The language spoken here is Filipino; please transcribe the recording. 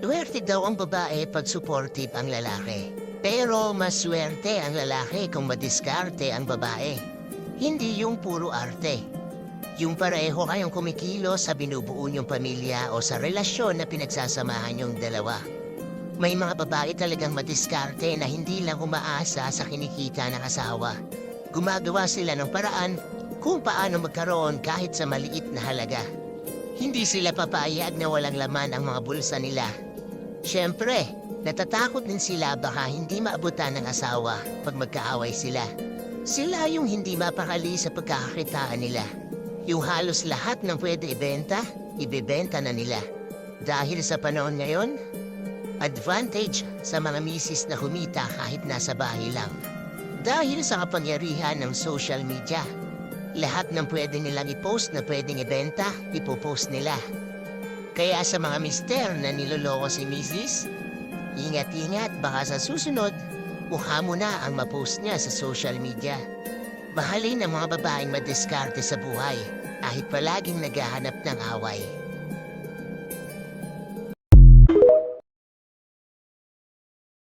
Swerte daw ang babae pag supportive ang lalaki. Pero mas swerte ang lalaki kung madiskarte ang babae. Hindi yung puro arte. Yung pareho kayong kumikilos sa binubuo niyong pamilya o sa relasyon na pinagsasamahan niyong dalawa. May mga babae talagang madiskarte na hindi lang umaasa sa kinikita ng asawa. Gumagawa sila ng paraan kung paano magkaroon kahit sa maliit na halaga. Hindi sila papayag na walang laman ang mga bulsa nila. Siyempre, natatakot din sila baka hindi maabutan ng asawa pag magkaaway sila. Sila yung hindi mapakali sa pagkakakitaan nila. Yung halos lahat ng pwede ibenta, ibebenta na nila. Dahil sa panahon ngayon, advantage sa mga misis na humita kahit nasa bahay lang. Dahil sa kapangyarihan ng social media, lahat ng pwede nilang i-post na pwedeng ibenta, ipopost nila. Kaya sa mga mister na niloloko si misis, ingat-ingat baka sa susunod, mukha mo na ang mapost niya sa social media. Mahalin ang mga babaeng madiskarte sa buhay kahit palaging naghahanap ng away.